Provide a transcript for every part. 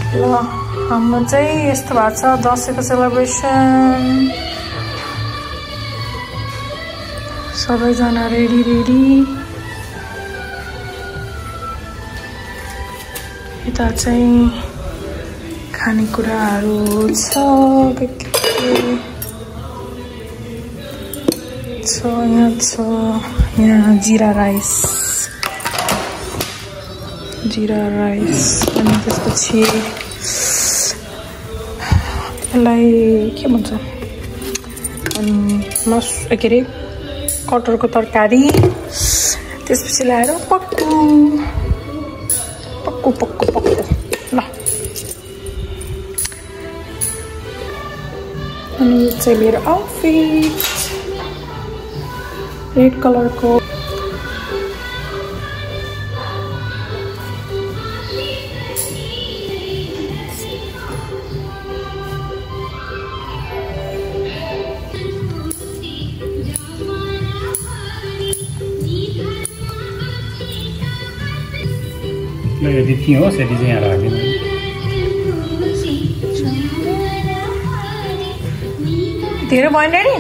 ल हाम्रो चाहिँ यस्तो भएको छ दसैँको सेलिब्रेसन। सबैजना रेडी रेडी। यता चाहिँ खानेकुराहरू छ यहाँ जिरा राइस अनि त्यसपछि यसलाई के भन्छ के अरे कटहरको तरकारी। त्यसपछि ल्याएर पक्कु ल। अनि यो चाहिँ मेरो आउटफिट रेड कलरको। यदि थियो यदि चाहिँ यहाँ राख्दैन धेरै भएन नि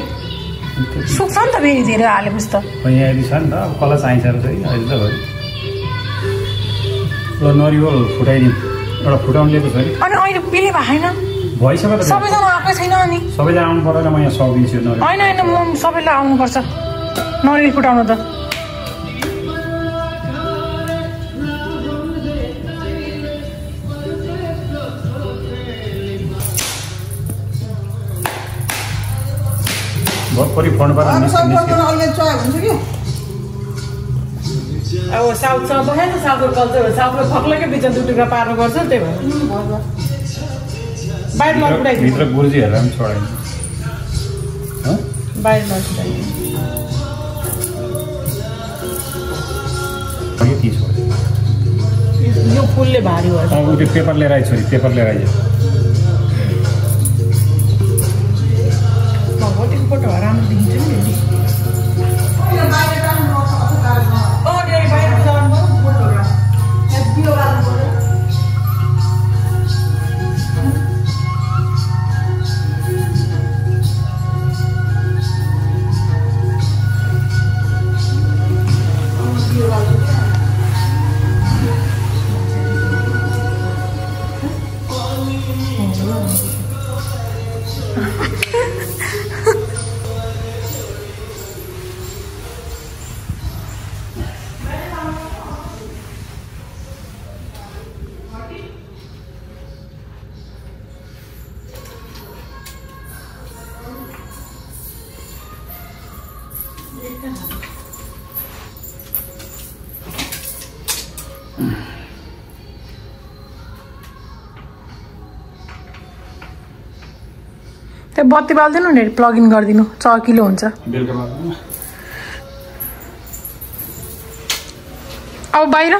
सुक्छ नि त फेरि धेरै हालेपछि त। यहाँ यदि छ नि त अब कसलाई चाहिन्छ र चाहिँ अहिले त भयो ल नरिवल फुटाइदिउँ एउटा फुटाउनु लिएको छ नि। अनि अहिले पिले भएन भइसक्यो त सबैजना आएकै छैन अनि सबैजना आउनु पर्दैन म यहाँ सक्दिन्छु नरिवल। होइन म सबैलाई आउनुपर्छ नरिवल फुटाउनु त। भर्खरै फोन गरेर अब साउथसँग बसेन साउथको कल्चर हो साउथको फक्लकै बिचमा दुई टुक्रा पार्नु पर्छ त्यही भएर बाहिर नफुटाइदिनु भित्र गुर्जीहरूलाई पनि छोडाइदिनु बाहिर नफुटाइदिनु यो फुलले भारी भयो। त्यो पेपर लिएर आइज छोरी पेपर लिएर आइज भगवतीको फोटो राम्रो देखिन्छ नि त्यो बत्ती बाल्दिनु नि प्लग इन गरिदिनु चकिलो हुन्छ। अब बाहिर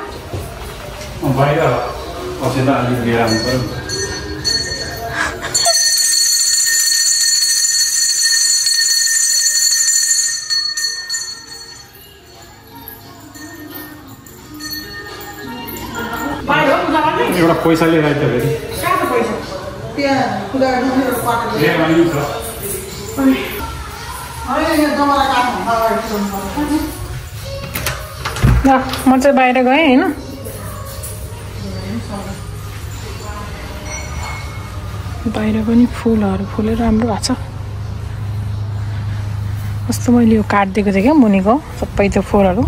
एउटा पैसा लिएर आइज फेरि म चाहिँ बाहिर गएँ होइन बाहिर पनि फुलहरू फुलेर राम्रो भएको छ। कस्तो मैले यो काटिदिएको थिएँ क्या मुनिको सबै त्यो फुलहरू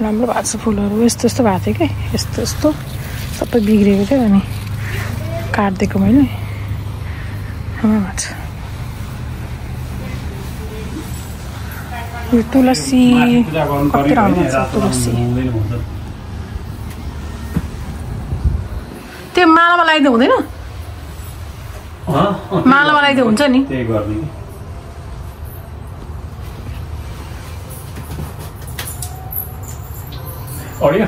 राम्रो भएको छ। फुलहरू यस्तो यस्तो भएको थियो क्या यस्तो यस्तो सबै बिग्रेको थियो अनि काटिदिएको मैले राम्रो भएको छ। यो तुलसी कति राम्रो छ तुलसी त्यो मालामा लगाइदिनु हुँदैन मालामा लगाइदिनु हुन्छ नि त्यही गर्ने अडियो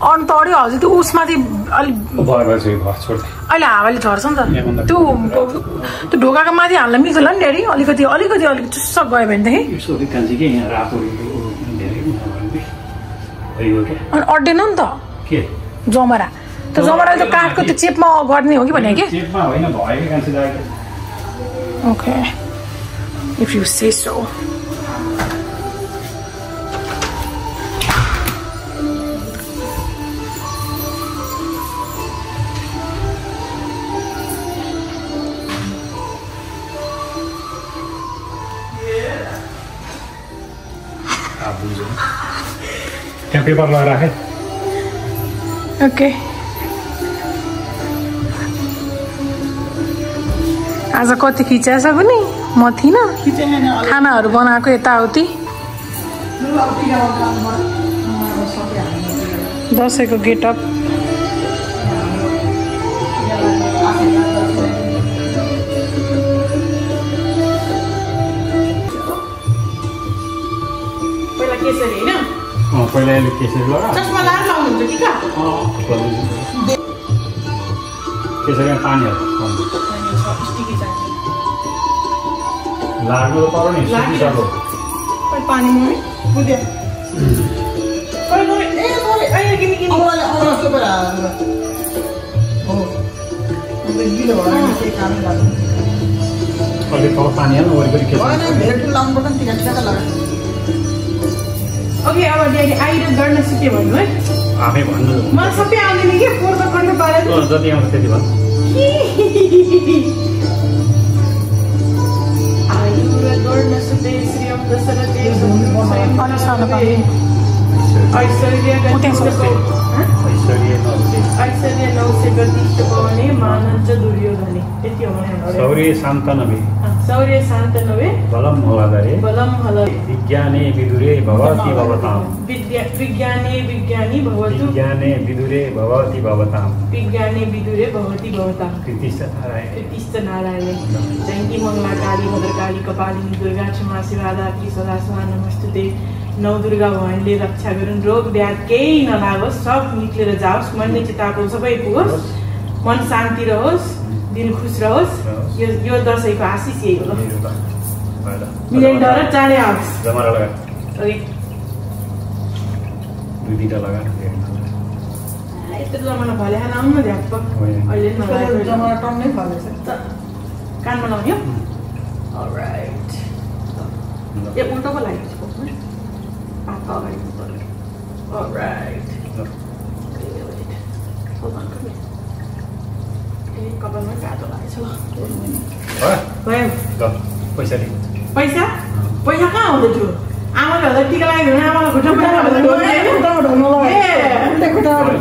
अरू त अडियो हजुर त्यो उसमाथि अलिक अहिले हावाले झर्छ नि त त्यो ढोकाको माथि हाल्न मिल्छ होला नि ड्याडी अलिकति अलिकति अलिक चुस्स गयो भनेदेखि अनि अड्डेन नि त जमरा त्यो जमरा त्यो काठको त्यो चेपमा गर्ने हो कि भने के चेपमा होइन भएकै कान्छी दाइको okay if you say so त्यहाँ पेपर लगाएर राखेँ ओके आज कति खिचाएछ पनि म थिइनँ खानाहरू बनाएको यताउति दसैँको गेटअप पहिला यसले केसरी लगा केसरीमा पानी लाग्नु त पर्यो नि सुकिसक्यो अहिले तल पानी हाल्नु वरिपरि ओके अब आएर गर्न सिक्यो भन्नु है आफै भन्नु मलाई सबै आउँदैन के फोर त गर्न पारेन जति आउँछ त्यति भन्नु आएर गर्न सिक्दै श्री अब्द सरते ऐश्वर्य नौसे गतिष्ठ पवने मानञ्च दुर्योधने यति हो शौर्य शान्तनवे बलम हलदरे विज्ञाने विदुरे भवति भवताम विज्ञाने विदुरे भवति भवताम कृतिश्च नारायण जयन्ती मङ्गला काली भद्रकाली कपालिनी दुर्गा क्षमा शिवा दात्री सदा स्वाहा नमस्तुते नौ दुर्गा भवानीले रक्षा गरून् रोग व्याध केही नलागोस् सब निक्लेर जाओस् मनले चिताएको सबै पुगोस् मन शान्ति रहोस् दिल खुश रहोस् यो दसैँको आशिष यही हो मिलेन डर चाँडै आओस् जमरा लगा ओके दुई दुईटा लगा यत्रो जमाना भले खान आउनु झ्याप्प अहिले जमाना टन्नै फलेछ कानमा लाउने अलराइट ए उल्टो पो लागेको छ अगाडि अलराइट कपालमा काटो लागेछ पैसा पैसा कहाँ हुँदैथ्यो आमाले भन्दा टिका लगाइदिनु आमालाई खुट्टा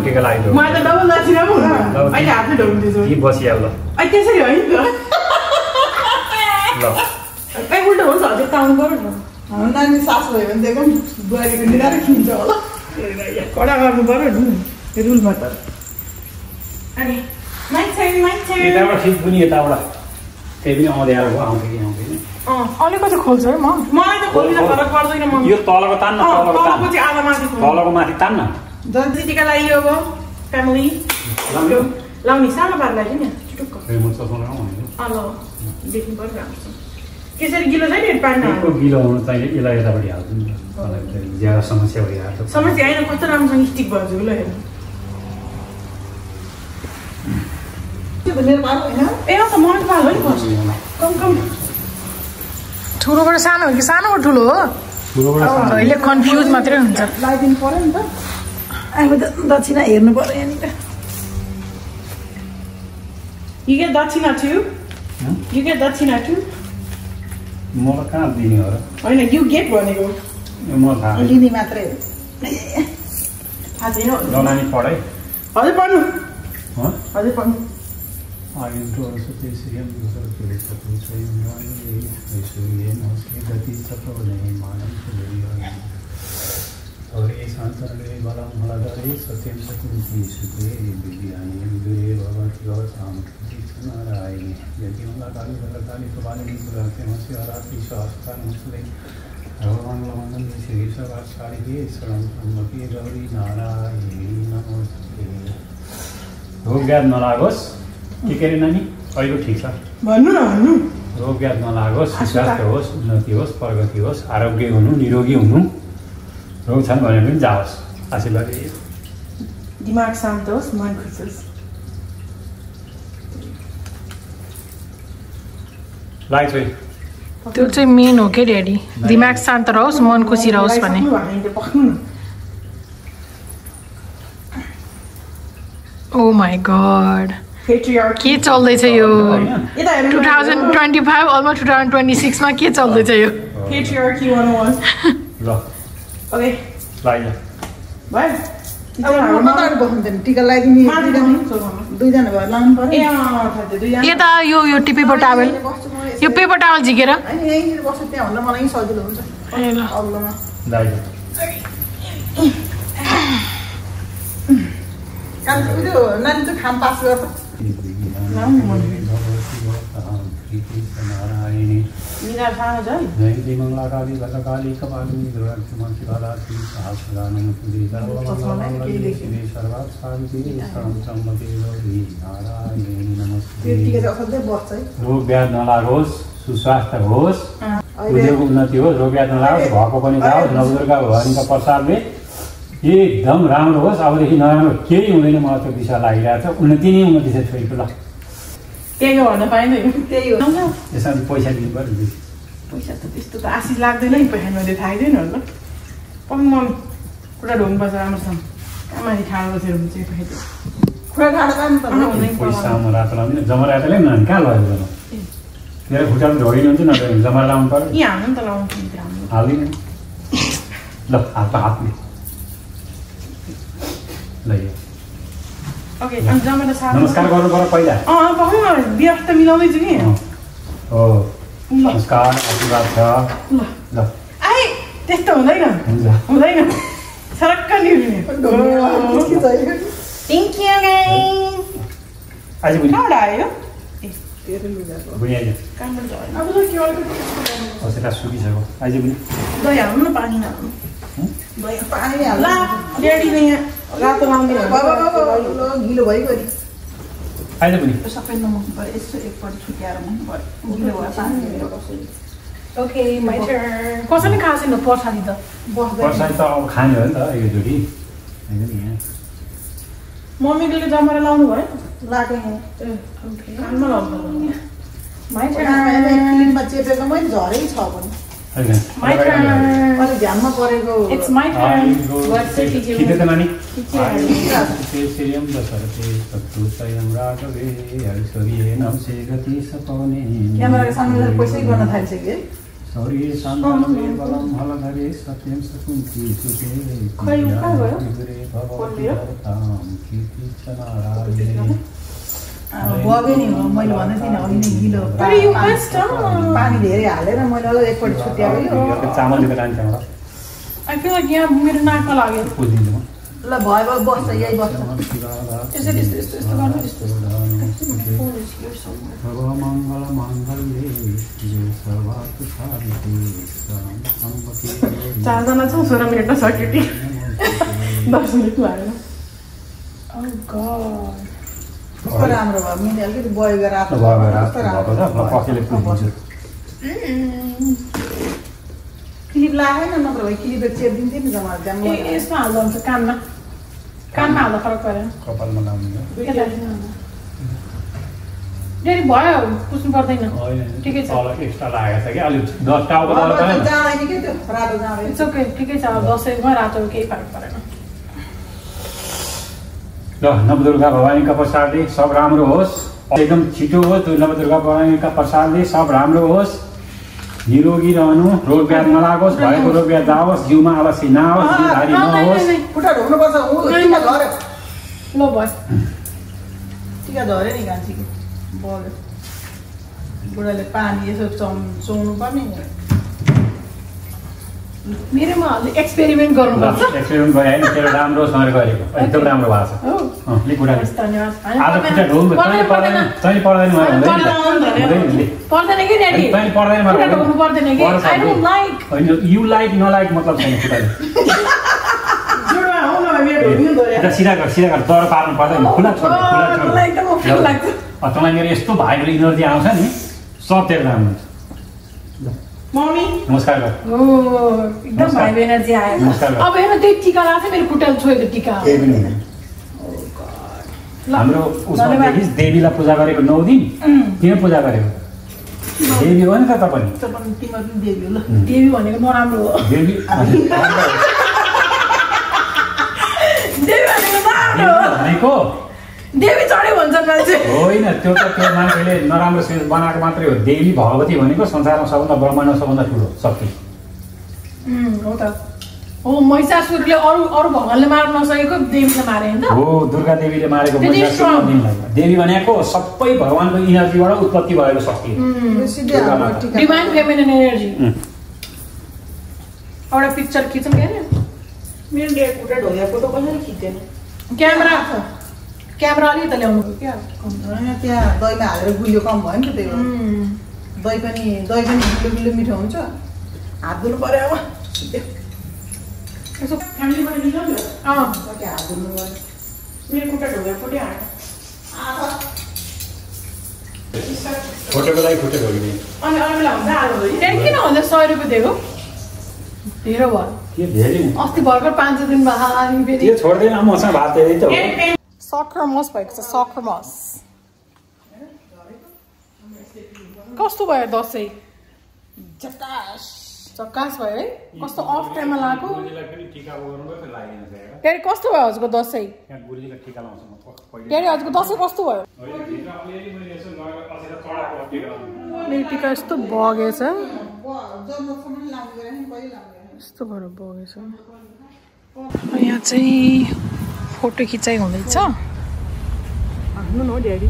टिका लगाइदिनु मलाई त डबल दक्षिणा पो हुनु अहिले हातले ढोग्दैछु बसिहाल्छ त्यसरी होइन त उल्टो हुन्छ हजुर त आउनु पर्यो न नानी सास भयो भने त बुहारीको निधार खिन्छ होला कडा गर्नु पर्यो नि रुलमा त अनि यताबाट ठिक पनि यताबाट त्यही पनि अँध्यारो भयो आउँछ कि आउँदैन अलिकति खोल्छ है मलाई त खोल्दिन फरक पर्दैन म यो तलको तान्न तलको चाहिँ आधा माथि तलको माथि तान्न टिका लगाइयो अब फ्यामिली लाउने सानो पार लाग्यो नि चुटुक्क ल देख्नु पर्यो राम्रो केसरी गिलो छ नि पानी गिलो हुनु चाहिँ यसलाई यतापट्टि हाल्छु नि ज्यादा समस्या भइहाल्छ समस्या होइन कस्तो राम्रोसँग स्टिक भयो ल हेर्नु ए त मन पाल हो नि कम ठुलोबाट सानो हो कि सानोबाट ठुलो हो अहिले कन्फ्युज मात्रै हुन्छ लगाइदिनु पर्यो नि त अब दक्षिणा हेर्नु पर्यो यहाँनिर You get दक्षिणा too? You get दक्षिणा too? मलाई कहाँ दिने हो र होइन you get भनेको म थाहा लिने मात्रै हो थाहा छैन नानी पढाइ हजुर पढ्नु हजुर पढ्नु रोग व्याध नलागोस् के अरे नानी अहिले ठिक छ भन्नु न भन्नु रोग व्याध नलागोस् स्वास्थ्य होस् उन्नति होस् प्रगति होस् आरोग्य हुनु निरोगी हुनु रोग छन् भने पनि जाओस् आशीर्वाद दिमाग शान्त होस् मन खुसी होस् लाइट चाहिँ त्यो चाहिँ मेन हो के ड्याडी दिमाग शान्त रहोस् मन खुसी रहोस् भन्ने ओ माई गॉड के चल्दैछ यो 2025 अलमोस्ट 2026 मा के चल्दैछ यो पेट्रियार्की 101 ल ओके लाइट बाइ टिका लगाइदिने दुईजना भएर लाउनु पर्यो यता यो पेपर टावल यो पेपर टावल झिकेर यहीँनिर बस्छ त्यहाँ भन्दा मलाई सजिलो हुन्छ अग्लोमा नानी चाहिँ खाम पास गर्छ मिना थाहा छ जय मङ्गलाकाली भद्रकाली कपालिनी दुर्गाक्षमासी कालासी सहस्रदानं सुदेशर्वमङ्गलमङ्गले सर्वात् शान्ति सम्मति गौरी नारायणी नमस्ते रोग व्याध नलागोस् सुस्वास्थ्य होस् उद्योग उन्नति होस् रोग व्याध नलागोस् भएको पनि जाओस् नवदुर्गा भवानीका प्रसादले एकदम राम्रो होस् अबदेखि नराम्रो केही हुँदैन मलाई त्यो दिशा लागिरहेको छ उन्नति नै उन्नति छ छोरीको ल त्यही हो भन्न पाइँदैन त्यही हो यसमा पैसा दिनु पर्यो पैसा त त्यस्तो त आशिष लाग्दैन नि पैसा मैले थाहा छैन होला पनि म कुरा ढोग्नुपर्छ राम्रोसँग कहाँमाथि ठाडो बसेर हुन्छ पैसा खुरा ठाडो गर्नु पैसामा रातो लाउँदैन जमरा रातोले पनि कहाँ लग्यो जमा तेरो खुट्टामा ढोगिनु हुन्छ न जमरा लाउनु पर्यो यहाँ हाल्नु नि त लाउनु हाल्दिनँ ल हातले ल ओके अनि जमरा साथ नमस्कार गर्नु पर्यो पहिला पाउनु व्यस्त मिलाउँदैछु कि हो नमस्कार आशीर्वाद छ ल आइ त्यस्तो हुँदैन हुँदैन सरक्क नि हुने थ्याङ्क यू गाइस आज पनि कहाँबाट आयो बुझ्या कामबाट झऱ्यो अब के गर्नु कसैलाई सुकिसक्यो आज पनि दही हाल्नु न पानी नहाल्नु पानी ल ड्याडीले यहाँ रातो लाउँदैन गिलो भइगयो नि आज पनि सबै नमुक्नु पर्यो यसो एकपल्ट छुट्याएर मुक्नु पर्यो गिलो भएर पानी कसरी ओके माइ टर्न कसैले खाएको छैन पर्सादी त पर्सादी त अब खाने हो नि त एकचोटि होइन नि यहाँ मम्मीले जमरा लाउनु भयो लाग्यो कानमा लाउनु माइ टर्न फिल्ममा चेपेको मैले झरै छ भने माइ टर्न अलिक ध्यानमा परेको it's my turn what say teacher खिच्दै त नानी क्यामेराको सामने पैसै गर्न थालिसक्यो बग्यो नि मैले भन्दै थिइनँ अघि नै गिलो पानी धेरै हालेर मैले अझ एकपल्ट छुट्याएको चामल दिएर लान्छ आई फिल लाइक यहाँ मेरो नाकमा लाग्यो ल भयो बस्छ यही बस्छ यसरी यस्तो गर्नु यस्तो चारजना छौँ 16 मिनटमा सक्यो कि 10 मिनट लागेन कस्तो राम्रो भयो मैले अलिकति बयो रातो क्लिप लागेन नत्र भए क्लिप चेपिदिन्थ्यो नि जम्मा जाम यसमा हाल्दा हुन्छ कानमा हाल्दा फरक परेन कपालमा लाउने ड्याडी भयो पुस्नु पर्दैन ठिकै छ एक्स्ट्रा लागेको छ कि अलिक 10 टाउको त जाँदैन कि त्यो रातो जाँदैन इट्स ओके ठिकै छ दसैँमा रातो केही फरक परेन ल नवदुर्गा भवानीका प्रसादले सब राम्रो होस् एकदम छिटो होस् नवदुर्गा भवानीका प्रसादले सब राम्रो होस् निरोगी रहनु रोग व्याध नलागोस् भएको रोग व्याध जाओस् जिउमा अवश्य नआओस् जिउधारी नहोस् खुट्टा ढोक्नुपर्छ टिका झऱ्यो ल भयो टिका झऱ्यो नि गान्छी बग्यो बुढाले पानी यसो चौनु पर्ने मेरोमा एक्सपेरिमेन्ट गर्नुपर्छ एक्सपेरिमेन्ट गरे होइन तेरो राम्रोसँग गरेको एकदम राम्रो भएको छ लिक बुढा धन्यवाद आज खुट्टा ढोल्नु तैँले पर्दैन पर्दैन कि ड्याडी तैँले पर्दैन खुट्टा ढोल्नु पर्दैन कि आई डोन्ट लाइक होइन यु लाइक नलाइक मतलब छैन खुट्टाले जुडा हो न मेरो ढोल्नु दर्या खुट्टा सिधा कर तर पार्नु पर्दैन खुला छोड मलाई एकदम अप्ठ्यारो लाग्छ तँलाई मेरो यस्तो भाइको इनर्जी आउँछ नि सब तेरो राम्रो हुन्छ मम्मी नमस्कार गर ओ एकदम भाइको एनर्जी आयो नमस्कार अब हेर्न त्यही टिका लाग्छ मेरो खुट्टाले छोएको टिका केही पनि हाम्रो उसमा देवीलाई पूजा गरेको 9 दिन किन पूजा गरेको देवी हो नि त तपाईँ देवी भनेको नराम्रो हो देवी भनेको देवी चढ्यो भन्छन् मान्छे होइन त्यो त त्यो मान्छेले नराम्रो चिज बनाएको मात्रै हो देवी भगवती भनेको संसारमा सबभन्दा ब्रह्माण्डमा सबभन्दा ठुलो शक्ति हो त हो महिषासुरले अरू भगवानले मार्न नसकेको देवीले मारे हैन हो दुर्गा देवीले मारेको देवी भनेको सबै भगवानको इनर्जीबाट उत्पत्ति भएको शक्ति डिभाइन फेमिनिन एनर्जी एउटा पिक्चर खिचौँ के मेरो डेट उठा ढोया फोटो कसरी खिच्दैन क्यामेरा अलिकति ल्याउनु क्या त्यहाँ दहीमा हालेर गुलियो कम भयो नि त त्यही भएर दही पनि गुलियो मिठो हुन्छ हात धुनु पर्यो अब यसो फ्यामिलीबाट निकाल्यो हात धुनु पर्यो मेरो खुट्टा ढोया फोटो आयो फोटोको लागि खुट्टा ढोगिने अनि अरूलाई हुन्छ आलु हो त्यहाँ किन हुन्छ 100 रुपियाँ दिएको धेरै भयो के धेरै अस्ति भर्खर 5 दिन भयो अनि फेरि यो छोड्दैन मसँग भात दिँदै त हो सक्खरमस भएको छ सक्खरमस कस्तो भयो दसैँ झकास भयो है कस्तो अफ टाइममा लाग्यो फेरि कस्तो भयो हजुरको दसैँ फेरि हजुरको दसैँ कस्तो भयो मेरो टिका यस्तो बगेछ यस्तो भएर बगेछ यहाँ चाहिँ फोटो खिचाइ हुँदैछ आफ्नो न ड्याडी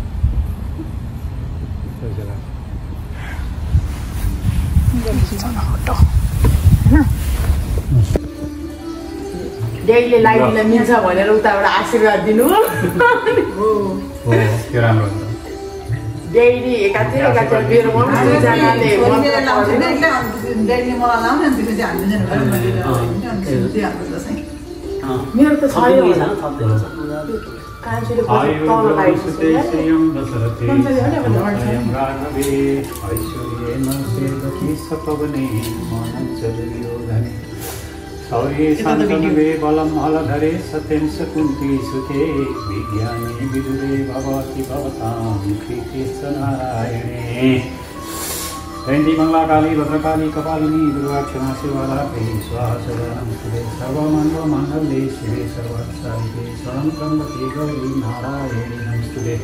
फोटो ड्याडीले लाइटलाई मिल्छ भनेर उताबाट आशीर्वाद दिनु ड्याडी एकातिर मेरो दुईजनाले मेरो त सौर्ये शान्तनुवे बलं हलधरे सत्यं सकुन्ती सुते विज्ञानी विदुरे भवति भवतां कृतेश्च नारायणे जयन्ती मङ्गलाकाली भद्रकाली कपालिनी दुर्गा क्षमा शिवरात्रि स्वाहा सदा नमस्ते सर्वमङ्गलमाङ्गल्ये शिवे सर्वार्थसाधिके शरणं त्र्यम्बके गौरी नारायणी नमस्ते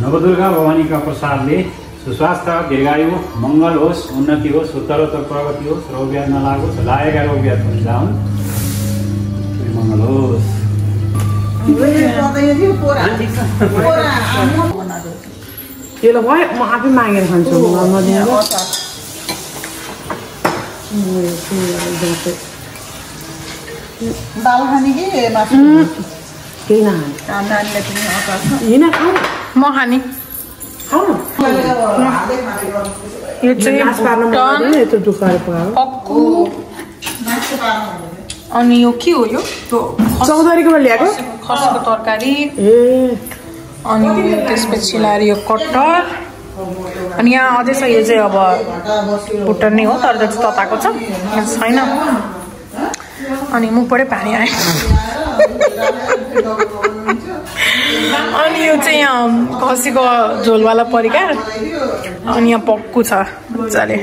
नवदुर्गा भवानीका प्रसादले सुस्वास्थ्य दीर्घायु मङ्गल होस् उन्नति होस् उत्तरोत्तर प्रगति होस् रोग व्याध नलागोस् लागेका रोग व्याध पनि जाउन् मङ्गल होस् यसलाई भयो म आफै मागेर खान्छु दाल खाने कि मासु केही नखाने म खाने यो चाहिँ पक्कु अनि यो के हो यो चौधरीकोबाट ल्याएको खसीको तरकारी अनि त्यसपछि लाएर यो कट्टर अनि यहाँ अझै छ यो चाहिँ अब भुटन नै हो तर चाहिँ तताएको छ छैन अनि मुखबाटै पानी आयो अनि यो चाहिँ यहाँ खसीको झोलवाला परिकार अनि यहाँ पक्कु छ मजाले